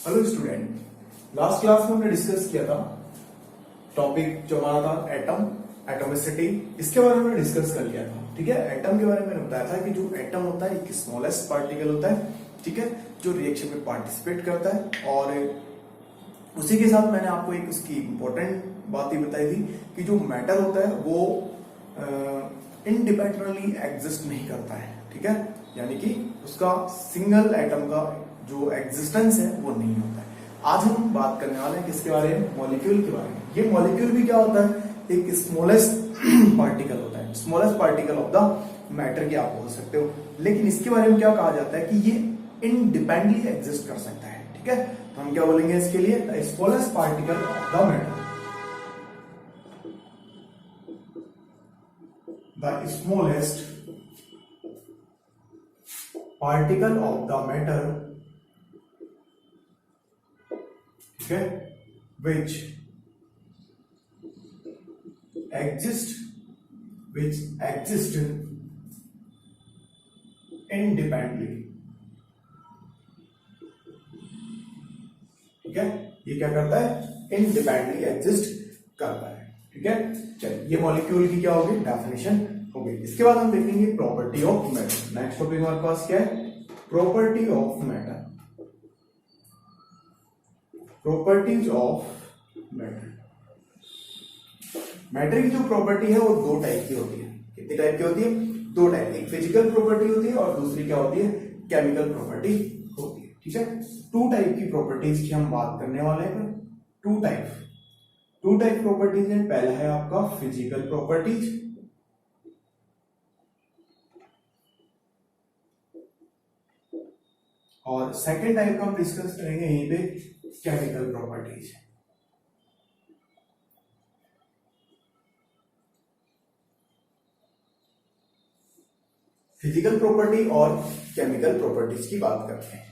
Hello student, last class में हमने discuss किया था टॉपिक जो हमारा था एटम, एटॉमिसिटी, इसके बारे में डिस्कस कर लिया था। ठीक है, एटम के बारे में मैंने बताया था कि जो एटम होता है एक स्मॉलेस्ट पार्टिकल होता है, ठीक है, जो रिएक्शन में पार्टिसिपेट करता है। और उसी के साथ मैंने आपको एक उसकी इंपॉर्टेंट बात ही बताई थी कि जो मैटर होता है वो इंडिपेंडेंटली एग्जिस्ट नहीं करता है। ठीक है, यानी कि उसका सिंगल एटम का जो एग्जिस्टेंस है वो नहीं होता है। आज हम बात करने वाले हैं किसके बारे में? मॉलिक्यूल के बारे में। ये मॉलिक्यूल भी क्या होता है? एक स्मॉलेस्ट पार्टिकल होता है, smallest particle of the matter की आप बोल सकते हो। लेकिन इसके बारे में क्या कहा जाता है कि ये इंडिपेंडेंटली एग्जिस्ट कर सकता है। ठीक है, तो हम क्या बोलेंगे इसके लिए? The smallest particle of the matter, the smallest particle of the matter, ठीक है, which exist independently। ठीक है, ये क्या करता है? इंडिपेंडेंटली एग्जिस्ट करता है। ठीक है, चलिए ये मॉलिक्यूल की क्या होगी? डेफिनेशन हो गई। इसके बाद हम देखेंगे property of matter. Next topic हमारे पास क्या है? Property of matter. Properties of matter. Matter की जो प्रॉपर्टी है वो दो टाइप की होती है। कितनी टाइप की होती है? दो टाइप। एक फिजिकल प्रॉपर्टी होती है और दूसरी क्या होती है? केमिकल प्रॉपर्टी होती है। ठीक है, टू टाइप की प्रॉपर्टीज की हम बात करने वाले हैं। टू टाइप प्रॉपर्टीज है। पहला है आपका फिजिकल प्रॉपर्टीज, और सेकेंड टाइप का हम डिस्कस करेंगे यहीं पे केमिकल प्रॉपर्टीज। फिजिकल प्रॉपर्टी और केमिकल प्रॉपर्टीज की बात करते हैं।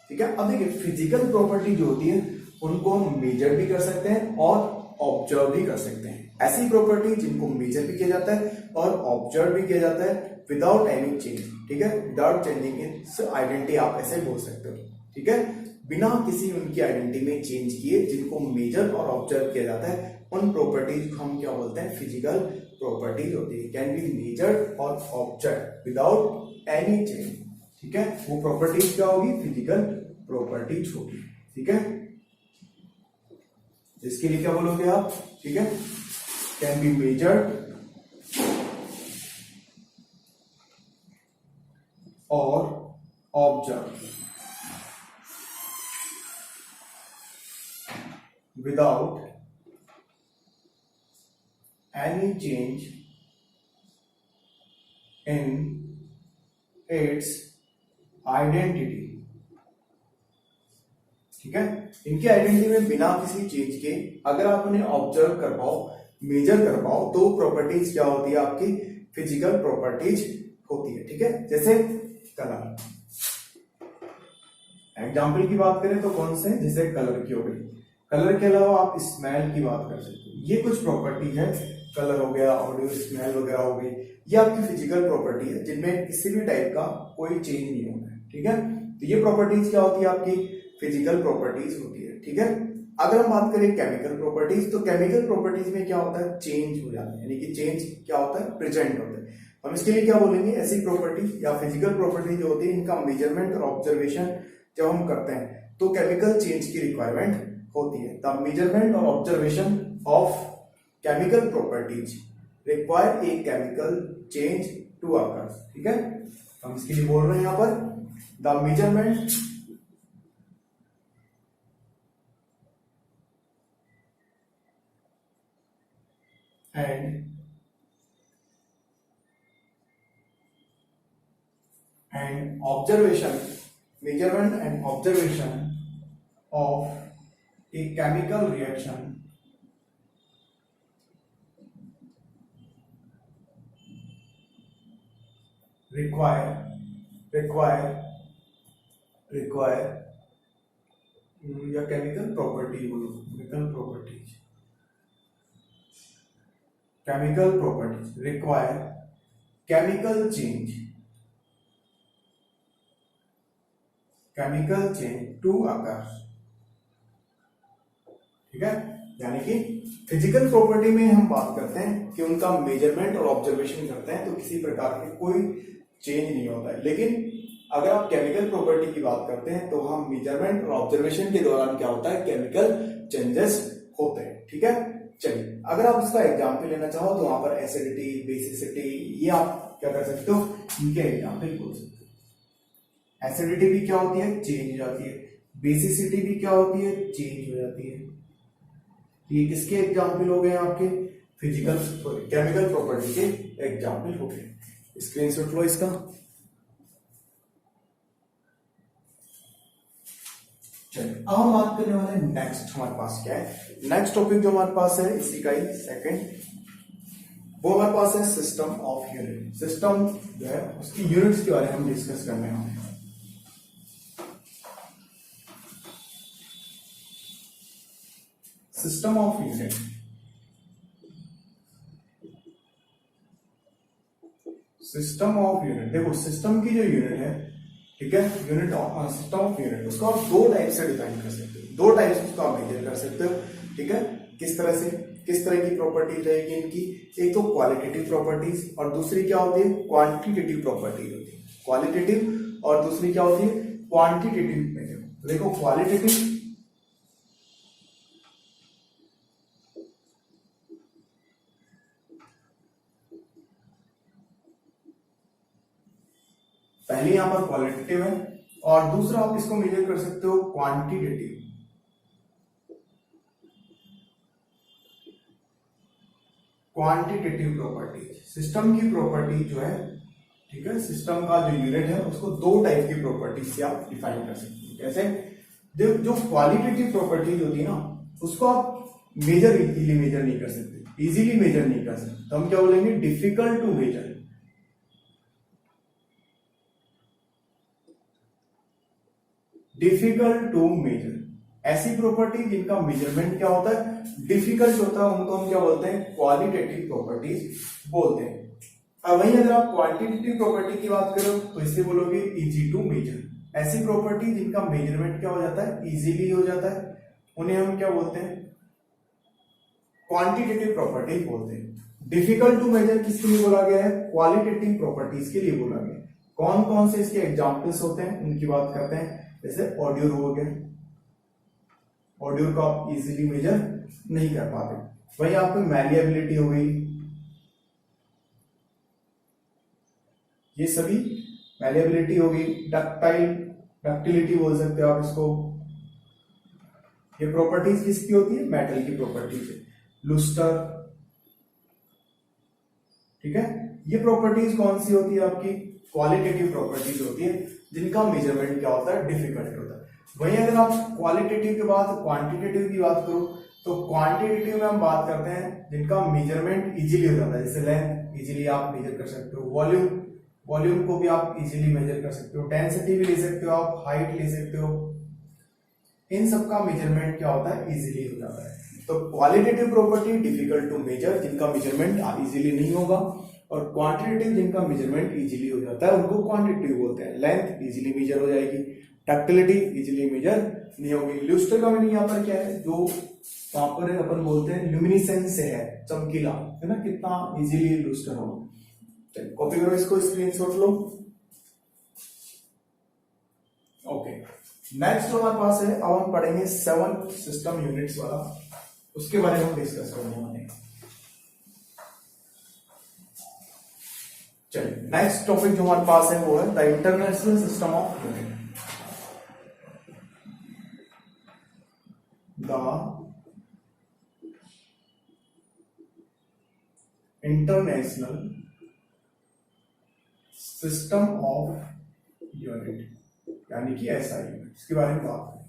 ठीक है, अब देखिए फिजिकल प्रॉपर्टी जो होती है उनको हम मेजर भी कर सकते हैं और ऑब्जर्व भी कर सकते हैं। ऐसी प्रॉपर्टी जिनको मेजर भी किया जाता है और ऑब्जर्व भी किया जाता है विदाउट एनी चेंज। ठीक है, विदाउट चेंजिंग इट्स आइडेंटिटी, आप ऐसे बोल सकते हो। ठीक है, बिना किसी उनकी आइडेंटिटी में चेंज किए जिनको मेजर और ऑब्जर्व किया जाता है उन प्रॉपर्टीज को हम क्या बोलते हैं? फिजिकल प्रॉपर्टीज होती है। कैन बी मेजर्ड और ऑब्जर्व विदाउट एनी चेंज। ठीक है, वो प्रॉपर्टीज क्या होगी? फिजिकल प्रॉपर्टीज होगी। ठीक है, इसके लिए क्या बोलोगे आप? ठीक है, कैन बी मेजर्ड और observe without any change in its identity। ठीक है, इनकी आइडेंटिटी में बिना किसी चेंज के अगर आप उन्हें ऑब्जर्व कर पाओ, मेजर कर पाओ, तो प्रॉपर्टीज क्या होती है? आपकी फिजिकल प्रॉपर्टीज होती है। ठीक है, जैसे कलर। एग्जाम्पल की बात करें तो कौन से? जैसे कलर की हो गई। कलर के अलावा आप स्मेल की बात कर सकते हो। ये कुछ प्रॉपर्टी है, कलर हो गया, ऑडियो, स्मेल वगैरह हो गई, ये आपकी फिजिकल प्रॉपर्टी है जिनमें किसी भी टाइप का कोई चेंज नहीं होता है। ठीक है, तो ये प्रॉपर्टीज क्या होती है? आपकी फिजिकल प्रॉपर्टीज होती है। ठीक है, अगर हम बात करें केमिकल प्रॉपर्टीज, तो केमिकल प्रॉपर्टीज में क्या होता है? चेंज हो जाता है, यानी कि चेंज क्या होता है? प्रेजेंट होता है। हम इसके लिए क्या बोलेंगे? ऐसी प्रॉपर्टी या फिजिकल प्रॉपर्टी जो होती है इनका मेजरमेंट और ऑब्जर्वेशन जब हम करते हैं तो केमिकल चेंज की रिक्वायरमेंट होती है। द मेजरमेंट और observation of chemical properties require a chemical change to occur. ठीक है, हम इसके लिए बोल रहे हैं यहां पर the measurement and observation, measurement and observation of a chemical reaction require या केमिकल प्रॉपर्टी बोलो, chemical properties require chemical change to occur। ठीक है। यानी कि फिजिकल प्रॉपर्टी में हम बात करते हैं कि उनका मेजरमेंट और ऑब्जर्वेशन करते हैं तो किसी प्रकार के कोई चेंज नहीं होता है। लेकिन अगर आप केमिकल प्रॉपर्टी की बात करते हैं तो हम मेजरमेंट और ऑब्जर्वेशन के दौरान क्या होता है, केमिकल चेंजेस होते हैं। ठीक है, चलिए अगर आप इसका एग्जाम्पल लेना चाहो तो वहां पर एसिडिटी, बेसिसिटी, ये आप क्या कर सकते हो, इनके एग्जाम्पल बोल सकते हो। एसिडिटी भी क्या होती है, चेंज हो जाती है। बेसिसिटी भी क्या होती है, चेंज हो जाती है। ये किसके एग्जाम्पल हो गए आपके, फिजिकल केमिकल प्रॉपर्टी के एग्जाम्पल हो गए। स्क्रीनशॉट लो इसका। चलिए अब हम बात करने वाले हैं नेक्स्ट, हमारे पास क्या है, नेक्स्ट टॉपिक जो हमारे पास है इसी का ही सेकंड, वो हमारे पास है सिस्टम ऑफ यूनिट। सिस्टम जो है उसकी यूनिट्स के बारे में हम डिस्कस करने वाले हैं। System of unit, system of unit, देखो सिस्टम की जो यूनिट है, ठीक है, unit of system of unit, उसको आप दो टाइप से डिफाइन कर सकते हो, दो टाइप से उसको आप मेजर कर सकते हो। ठीक है, किस तरह से, किस तरह की प्रॉपर्टीज रहेगी इनकी, एक तो क्वालिटेटिव प्रॉपर्टीज और दूसरी क्या होती है, क्वांटिटेटिव प्रॉपर्टीज होती है। क्वालिटेटिव और दूसरी क्या होती है, क्वांटिटेटिव मेजर। देखो क्वालिटेटिव, पहले यहां पर क्वालिटेटिव है और दूसरा आप इसको मेजर कर सकते हो क्वांटिटेटिव। क्वांटिटेटिव प्रॉपर्टी, सिस्टम की प्रॉपर्टी जो है, ठीक है, सिस्टम का जो यूनिट है उसको दो टाइप की प्रॉपर्टी से आप डिफाइन कर सकते हो। कैसे, जो क्वालिटेटिव प्रॉपर्टीज होती है ना, उसको आप मेजर इजीली मेजर नहीं कर सकते, इजीली मेजर नहीं कर सकते, तो हम क्या बोलेंगे, difficult to measure. Difficult to measure, ऐसी प्रॉपर्टी जिनका मेजरमेंट क्या होता है, डिफिकल्ट होता है, उनको हम क्या बोलते हैं, क्वालिटेटिव प्रॉपर्टीज बोलते हैं। अब वहीं अगर आप क्वांटिटेटिव प्रॉपर्टी की बात करो तो इसे बोलोगे इजी टू मेजर। ऐसी प्रॉपर्टी जिनका मेजरमेंट क्या हो जाता है, इजीली हो जाता है, उन्हें हम क्या बोलते हैं, क्वांटिटेटिव प्रॉपर्टीज बोलते हैं। डिफिकल्ट टू मेजर किसके लिए बोला गया है, क्वालिटेटिव प्रॉपर्टीज के लिए बोला गया। कौन कौन से इसके एग्जाम्पल्स होते हैं उनकी बात करते हैं। जैसे ऑडियो हो गया, ऑडियो को आप इजीली मेजर नहीं कर पाते। वही आपको मैलिएबिलिटी हो गई, ये सभी मैलिएबिलिटी हो गई। डक्टिलिटी बोल सकते हो आप इसको, ये प्रॉपर्टीज किसकी होती है, मेटल की प्रॉपर्टीज है। लुस्टर, ठीक है, ये प्रॉपर्टीज कौन सी होती है आपकी, क्वालिटेटिव प्रॉपर्टीज होती है, जिनका मेजरमेंट क्या होता है, डिफिकल्ट होता है। वहीं अगर आप क्वालिटेटिव के बाद क्वांटिटेटिव की बात करो तो क्वांटिटेटिव में हम बात करते हैं जिनका मेजरमेंट इजीली हो जाता है। जैसे लेंथ इजीली आप मेजर कर सकते हो, वॉल्यूम, वॉल्यूम को भी आप इजीली मेजर कर सकते हो, डेंसिटी भी ले सकते हो आप, हाइट ले सकते हो, इन सब का मेजरमेंट क्या होता है, इजीली हो जाता है। तो qualitative property difficult to measure, जिनका मेजरमेंट इजीली नहीं होगा, और क्वांटिटेटिव जिनका मेजरमेंट इजीली हो जाता है उनको क्वांटिटेटिव बोलते हैं। लेंथ इजीली मेजर हो जाएगी, डक्टिलिटी इजीली मेजर नहीं होगी। लुस्टर का मीनिंग यहाँ पर क्या है, जो वहां पर अपन बोलते हैं ल्यूमिनिसेंस से है, चमकीला है ना, कितना इजीली लुस्टर होगा। कॉपी करो इसको, स्क्रीनशॉट लो। ओके, नेक्स्ट जो हमारे पास है, अब हम पढ़ेंगे 7 सिस्टम यूनिट्स वाला, उसके बारे में हम डिस्कस करने वाले हैं। चलिए नेक्स्ट टॉपिक जो हमारे पास है वो है the international system of unit. The international system of unit, यानी कि ऐसा यूनिट, इसके बारे में बात करें।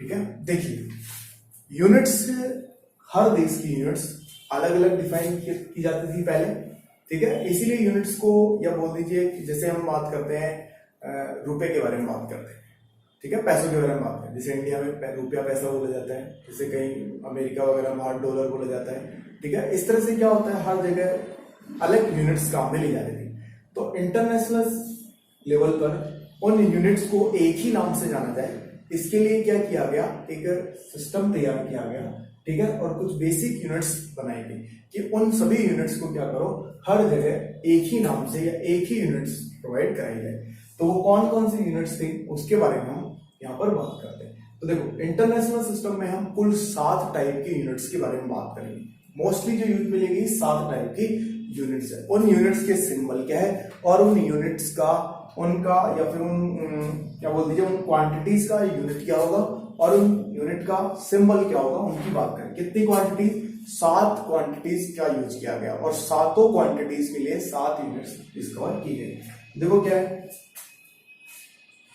ठीक है, देखिए यूनिट्स, हर देश की यूनिट्स अलग अलग डिफाइन की जाती थी पहले। ठीक है, इसीलिए यूनिट्स को, या बोल दीजिए जैसे हम बात करते हैं रुपए के बारे में बात करते हैं, ठीक है, पैसों के बारे में बात करते हैं, जैसे इंडिया में रुपया पैसा बोला जाता है, जैसे कहीं अमेरिका वगैरह में $1 बोला जाता है। ठीक है, इस तरह से क्या होता है, हर जगह अलग यूनिट्स काम में ली जाती थी। तो इंटरनेशनल लेवल पर उन यूनिट्स को एक ही नाम से जाना जाए, इसके लिए क्या किया गया, एक सिस्टम तैयार किया गया, ठीक है, और कुछ बेसिक यूनिट्स बनाई गई कि उन सभी यूनिट्स को क्या करो, हर जगह एक ही नाम से या एक ही यूनिट्स प्रोवाइड कराई जाए। तो वो कौन कौन सी यूनिट्स थी उसके बारे में हम यहाँ पर बात करते हैं। तो देखो, इंटरनेशनल सिस्टम में हम कुल 7 टाइप की यूनिट्स के बारे में बात करेंगे। मोस्टली जो यूज मिलेगी 7 टाइप की यूनिट्स है। उन यूनिट्स के सिंबल क्या है और उन यूनिट्स का उनका या फिर उन क्या बोल दीजिए उन क्वांटिटीज का यूनिट क्या होगा और उन यूनिट का सिंबल क्या होगा, उनकी बात करें। कितनी क्वांटिटी, 7 क्वांटिटीज का यूज किया गया और सातों क्वांटिटीज के लिए 7 यूनिट्स डिस्कवर की गई। देखो क्या है,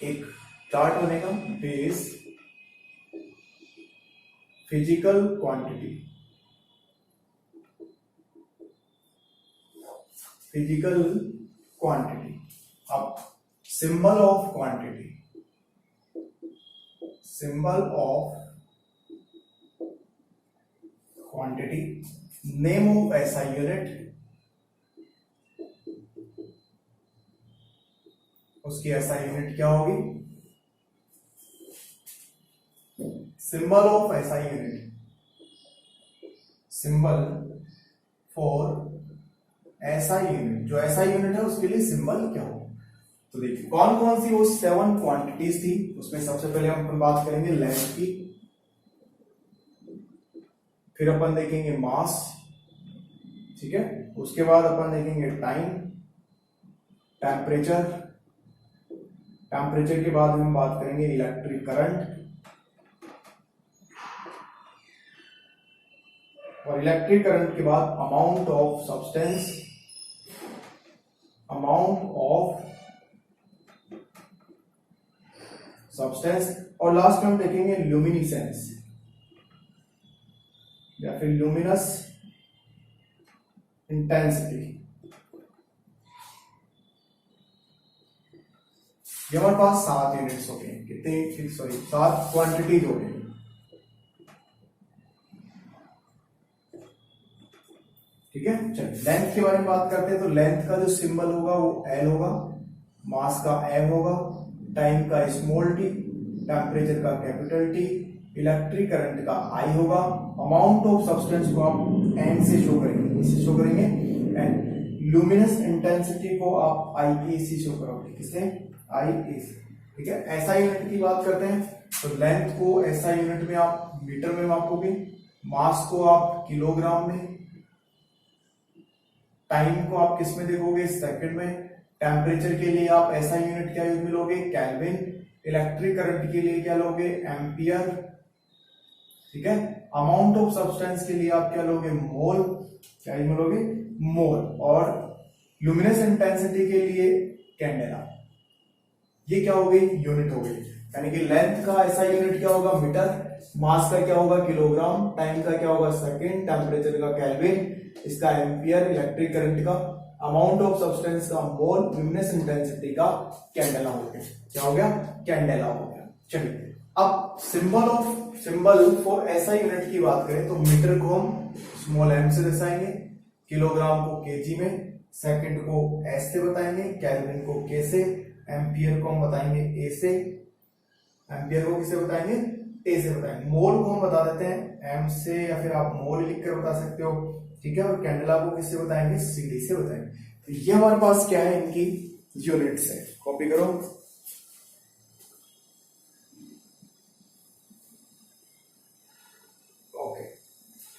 एक चार्ट बनेगा, base physical quantity, physical quantity. अब symbol of quantity, symbol of quantity, name of SI unit, उसकी SI यूनिट क्या होगी, symbol of SI unit, symbol for SI unit, जो SI यूनिट है उसके लिए सिंबल क्या होगा। तो देखिए कौन कौन सी वो 7 क्वांटिटीज थी, उसमें सबसे पहले हम बात करेंगे लेंथ की, फिर अपन देखेंगे मास, ठीक है, उसके बाद अपन देखेंगे टाइम, टेम्परेचर, टेम्परेचर के बाद हम बात करेंगे इलेक्ट्रिक करंट, और इलेक्ट्रिक करंट के बाद amount of substance, amount of substance, और लास्ट में हम देखेंगे ल्यूमिनेसेंस या फिर ल्यूमिनस इंटेंसिटी। ये हमारे पास 7 यूनिट्स हो गए, कितने, सॉरी 7 क्वांटिटीज हो गई, ठीक है। चलिए लेंथ के बारे में बात करते हैं। तो लेंथ का जो सिंबल होगा वो L होगा, मास का M होगा, टाइम का स्मॉल टी, टेम्परेचर का कैपिटल टी, इलेक्ट्रिक करंट का I होगा, अमाउंट ऑफ सब्सटेंस को आप N से शो करेंगे, इससे शो करेंगे N, ल्यूमिनस इंटेंसिटी को आप IA से शो करोगे, किससे, IA से, ठीक है। SI यूनिट की बात करते हैं। तो लेंथ को SI यूनिट में आप मीटर में मापोगे, मास को आप किलोग्राम में, टाइम को आप किस में देखोगे, सेकंड में, टेम्परेचर के लिए आप SI यूनिट क्या यूज में लोगे, केल्विन, इलेक्ट्रिक करंट के लिए क्या लोगे, एम्पियर, ठीक है। अमाउंट ऑफ सब्सटेंस के लिए आप क्या लोगे, मोल, क्या यूज में लोगे, मोल, और ल्यूमिनस इंटेंसिटी के लिए कैंडेला। ये क्या हो गई, यूनिट हो गई। यानी कि लेंथ का SI यूनिट क्या होगा, मीटर, मास का क्या होगा, किलोग्राम, टाइम का क्या होगा, सेकंड, टेम्परेचर का केल्विन, इसका एम्पियर, इलेक्ट्रिक करंट का, अमाउंट ऑफ सब्सटेंस का मोल, ल्यूमिनस इंटेंसिटी का कैंडेला हो गया। क्या हो गया, कैंडेला हो गया। चलिए अब सिंबल फॉर SI यूनिट की बात करें तो मीटर को हम स्मॉल m से दर्शाएंगे, किलोग्राम को kg में, सेकंड को s से बताएंगे, केल्विन को k से, एम्पियर को हम बताएंगे a से, एम्पियर को किसे बताएंगे, a से बताएंगे, मोल को हम बता देते हैं m से, या फिर आप मोल लिखकर बता सकते हो, ठीक है। और कैंडेला को किससे बताएंगे, CD से बताएंगे। तो ये हमारे पास क्या है, इनकी यूनिट्स है, कॉपी करो। ओके,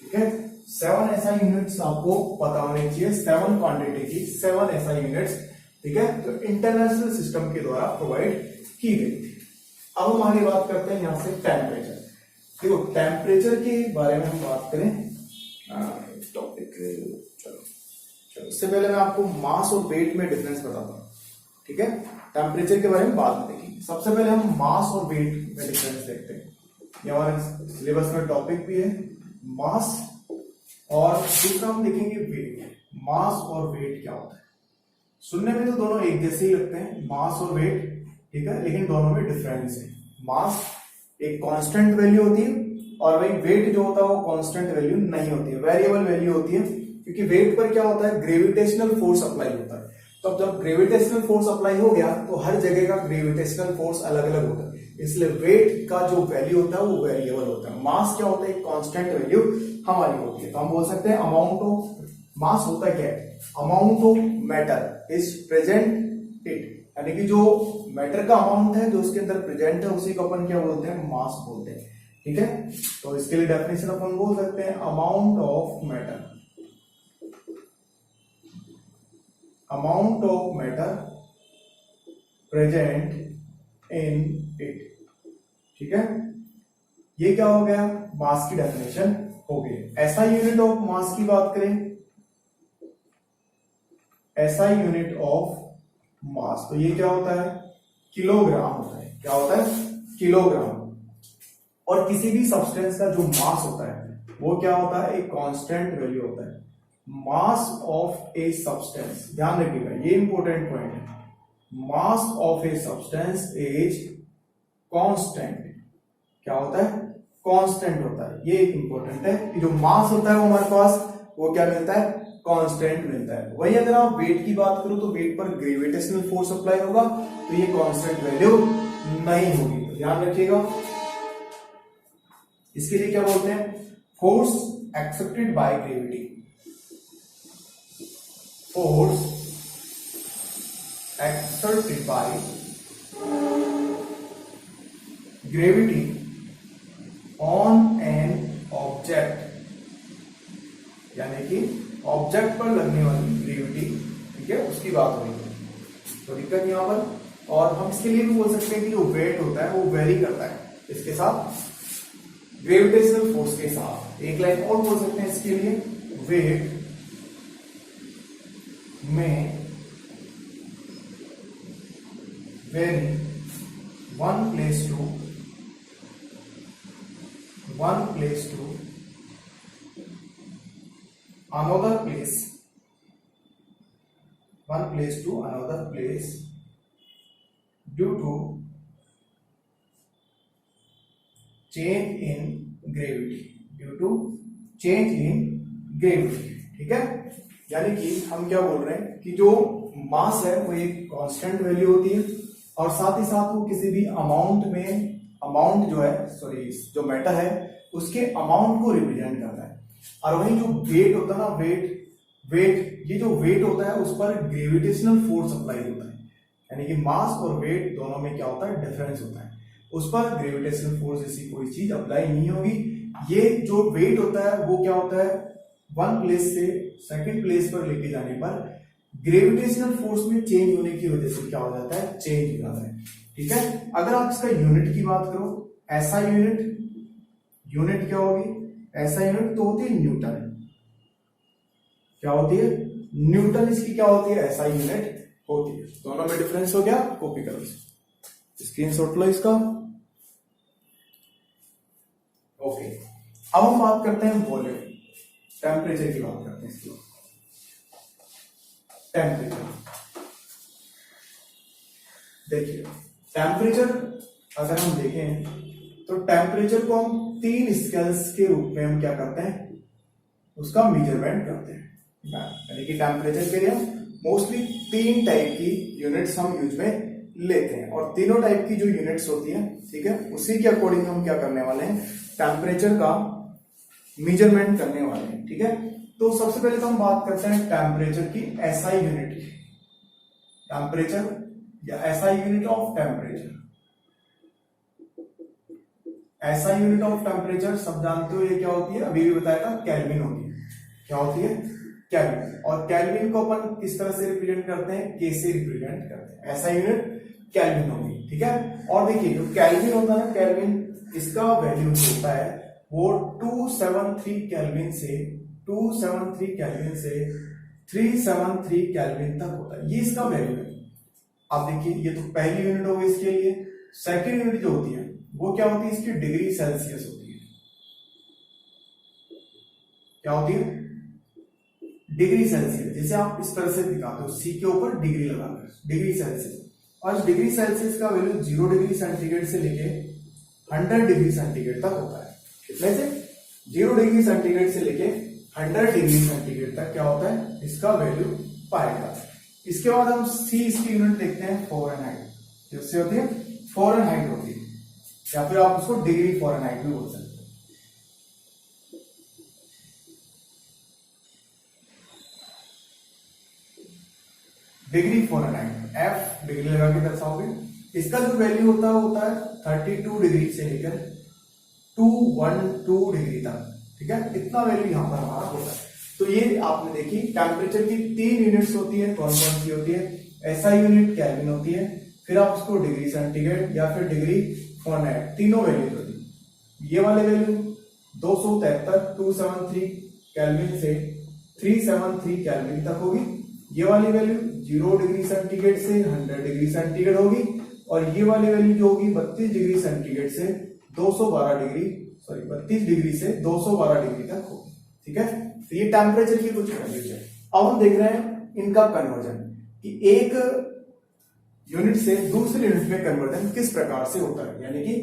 ठीक है। 7 SI यूनिट्स आपको पता होने चाहिए, 7 क्वांटिटी की 7 SI यूनिट्स, ठीक है, तो इंटरनेशनल सिस्टम के द्वारा प्रोवाइड की गई थी। अब हम आगे बात करते हैं यहाँ से टेम्परेचर। देखो टेम्परेचर के बारे में हम बात करें, टॉपिक, चलो इससे पहले मैं आपको मास और वेट में डिफरेंस बताता हूँ, ठीक है। टेम्परेचर के बारे में बाद में देखेंगे, सबसे पहले हम मास और वेट में डिफरेंस देखते हैं। ये हमारे सिलेबस में टॉपिक भी है मास, और दूसरा हम देखेंगे वेट। मास और वेट क्या होता है, सुनने में तो दोनों एक जैसे ही लगते हैं, मास और वेट, ठीक है, लेकिन दोनों में डिफरेंस है। मास एक कांस्टेंट वैल्यू होती है, और वही वेट जो होता है वो कांस्टेंट वैल्यू नहीं होती है, वेरिएबल वैल्यू होती है, क्योंकि वेट पर क्या होता है, ग्रेविटेशनल फोर्स अप्लाई होता है। तो अब जब ग्रेविटेशनल फोर्स अप्लाई हो गया तो हर जगह का ग्रेविटेशनल फोर्स अलग अलग होता है, इसलिए वेट का जो वैल्यू होता है वो वेरिएबल होता है। मास क्या होता है, एक कांस्टेंट वैल्यू हमारी होती है। तो हम बोल सकते हैं अमाउंट ऑफ मास होता क्या है, amount of matter is present it, यानी कि जो मैटर का अमाउंट है जो उसके अंदर प्रेजेंट है उसी को अपन क्या बोलते हैं, मास बोलते हैं। ठीक है, तो इसके लिए डेफिनेशन अपन बोल सकते हैं amount of matter, amount of matter present in it. ठीक है, ये क्या हो गया, मास की डेफिनेशन हो गई। ऐसा यूनिट ऑफ मास की बात करें, ऐसा यूनिट ऑफ मास, तो ये क्या होता है, किलोग्राम होता है। क्या होता है, किलोग्राम। और किसी भी सब्सटेंस का जो मास होता है वो क्या होता है, एक कांस्टेंट वैल्यू होता है। मास ऑफ ए सब्सटेंस, ध्यान रखिएगा ये इंपॉर्टेंट पॉइंट है, mass of a substance is constant. क्या होता है, कांस्टेंट होता है। ये एक इंपॉर्टेंट है कि जो मास होता है वो हमारे पास वो क्या मिलता है, कांस्टेंट मिलता है। वही अगर आप वेट की बात करो तो वेट पर ग्रेविटेशनल फोर्स अप्लाई होगा तो ये कांस्टेंट वैल्यू नहीं होगी, तो ध्यान रखिएगा। इसके लिए क्या बोलते हैं, force accepted by gravity, force accepted by gravity on an object, यानी कि ऑब्जेक्ट पर लगने वाली ग्रेविटी, ठीक है, उसकी बात हो रही है, तो दिक्कत यहां पर। और हम इसके लिए भी बोल सकते हैं कि जो वेट होता है वो वेरी करता है इसके साथ, ग्रेविटेशनल फोर्स के साथ। एक लाइन और बोल सकते हैं इसके लिए, वेट में vary one place to another place, one place to another place due to change in gravity, due to change in gravity। ठीक है, यानी कि हम क्या बोल रहे हैं कि जो मास है वो एक कांस्टेंट वैल्यू होती है और साथ ही साथ वो किसी भी अमाउंट में, अमाउंट जो है सॉरी जो मैटर है उसके अमाउंट को रिप्रेजेंट करता है। और वही जो वेट होता है ना, वेट ये जो वेट होता है उस पर ग्रेविटेशनल फोर्स अप्लाई होता है, यानी कि मास और वेट दोनों में क्या होता है, डिफरेंस होता है। उस पर ग्रेविटेशनल फोर्स जैसी कोई चीज अप्लाई नहीं होगी। ये जो वेट होता है वो क्या होता है, वन प्लेस से सेकंड प्लेस पर लेके जाने पर ग्रेविटेशनल फोर्स में चेंज होने की वजह से क्या हो जाता है, चेंज हो जाता है। ठीक है, अगर आप इसका यूनिट की बात करो, ऐसा यूनिट क्या होगी, ऐसा यूनिट तो होती है न्यूटन। क्या होती है, न्यूटन इसकी क्या होती है, ऐसा यूनिट होती है। दोनों में डिफरेंस हो गया, कॉपी करो, स्क्रीनशॉट लो इसका। ओके, अब हम बात करते हैं वॉल्यूम, टेम्परेचर की बात करते हैं इसकी। टेम्परेचर देखिए, टेम्परेचर अगर हम देखें तो टेम्परेचर को हम 3 स्केल्स के रूप में हम क्या करते हैं, उसका मेजरमेंट करते हैं। यानी कि टेम्परेचर के लिए हम मोस्टली 3 टाइप की यूनिट्स हम यूज में लेते हैं और तीनों टाइप की जो यूनिट्स होती है, ठीक है, उसी के अकॉर्डिंग हम क्या करने वाले हैं, टेम्परेचर का मेजरमेंट करने वाले हैं। ठीक है, तो सबसे पहले तो हम बात करते हैं टेम्परेचर की एसआई यूनिट की। टेम्परेचर या एसआई यूनिट ऑफ टेम्परेचर, ऐसा यूनिट ऑफ टेम्परेचर सब जानते हो ये क्या होती है, अभी भी बताया था, केल्विन होती है। क्या होती है, केल्विन। और केल्विन को अपन किस तरह से रिप्रेजेंट करते हैं, के से रिप्रेजेंट करते हैं। ऐसा यूनिट केल्विन होगी। ठीक है, और देखिए जो केल्विन होता है ना, केल्विन इसका वैल्यू जो होता है वो 273 केल्विन से 373 केल्विन तक होता है, ये इसका वैल्यू है। आप देखिए ये तो पहली यूनिट होगी इसके लिए। सेकेंड यूनिट जो होती है वो क्या होती है, इसकी डिग्री सेल्सियस होती है। क्या होती है, डिग्री सेल्सियस। जैसे आप इस तरह से दिखाते हो, सी के ऊपर डिग्री लगाकर, डिग्री सेल्सियस। और डिग्री सेल्सियस का वैल्यू 0 डिग्री सेंटीग्रेड से लेके 100 डिग्री सेंटीग्रेड तक होता है। कितने से, 0 डिग्री सेंटीग्रेड से लेके 100 डिग्री सेंटीग्रेड तक क्या होता है, इसका वैल्यू पाया जाता है। इसके बाद हम सी इसकी यूनिट देखते हैं, फ़ारेनहाइट। जिससे होती है फ़ारेनहाइट होती है। या फिर आप उसको डिग्री फ़ारेनहाइट भी बोल सकते हो। डिग्री फ़ारेनहाइट, एफ डिग्री लगा के दर्शाओगे। इसका जो वैल्यू होता है 32 डिग्री से लेकर 212 डिग्री तक, ठीक है, इतना वैल्यू यहाँ पर हमारा होता है। तो ये आपने देखी टेम्परेचर की 3 यूनिट्स होती है, कौन कौन सी होती है, एसआई यूनिट केल्विन होती है, फिर आप उसको डिग्री सेंटीग्रेड या फिर डिग्री फ़ारेनहाइट, तीनों वैल्यू होती है। ये वाले वैल्यू 273 केल्विन से 373 केल्विन तक होगी। ये वाली वैल्यू 0 डिग्री सेंटीग्रेड से 100 डिग्री सेंटीग्रेड होगी, और ये वाली वैल्यू जो होगी 32 डिग्री सेंटीग्रेड से 212 डिग्री, सॉरी 32 डिग्री से 212 डिग्री तक होगी, ठीक है। तो ये टेम्परेचर की कुछ वैल्यूज है। अब हम देख रहे हैं इनका कन्वर्जन, कि एक यूनिट से दूसरे यूनिट में कन्वर्जन किस प्रकार से होता है, यानी कि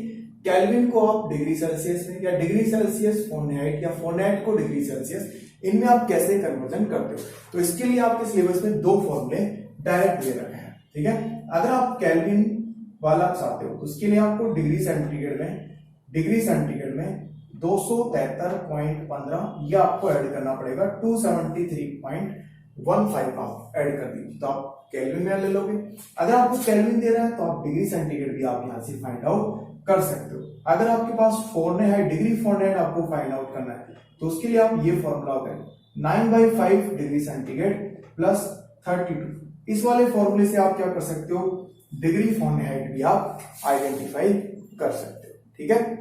केल्विन को आप डिग्री सेल्सियस में, या डिग्री सेल्सियस फ़ारेनहाइट, या फ़ारेनहाइट को डिग्री सेल्सियस, इनमें आप कैसे कन्वर्जन करते हो। तो इसके लिए आपके सिलेबस में 2 फॉर्मूले डायरेक्ट दे रखे हैं, ठीक है। अगर आप केल्विन वाला चाहते हो तो उसके लिए आपको डिग्री सेंटीग्रेड में 273.15 ये आपको ऐड करना पड़ेगा, 273.15 आप ऐड कर दीजिए, तो आप केल्विन में ले लोगे। अगर आपको केल्विन दे रहा है तो आप डिग्री सेंटीग्रेड भी आप यहां से फाइंड आउट कर सकते हो। अगर आपके पास फ़ारेनहाइट, डिग्री फ़ारेनहाइट आपको फाइंड आउट करना है तो उसके लिए आप ये फॉर्मूला करें, 9/5 डिग्री सेंटीग्रेड प्लस 32। इस वाले फॉर्मूले से आप क्या कर सकते हो, डिग्री फ़ारेनहाइट भी आप आइडेंटिफाई कर सकते हो, ठीक है।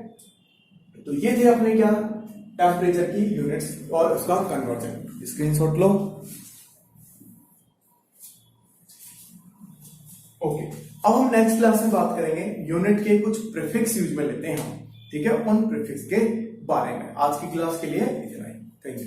तो ये थे अपने क्या टेम्परेचर की यूनिट्स और उसका कन्वर्जन। स्क्रीनशॉट लो। ओके, अब हम नेक्स्ट क्लास में बात करेंगे यूनिट के कुछ प्रीफिक्स यूज में लेते हैं हम, ठीक है, उन प्रीफिक्स के बारे में। आज की क्लास के लिए इतना ही, थैंक यू।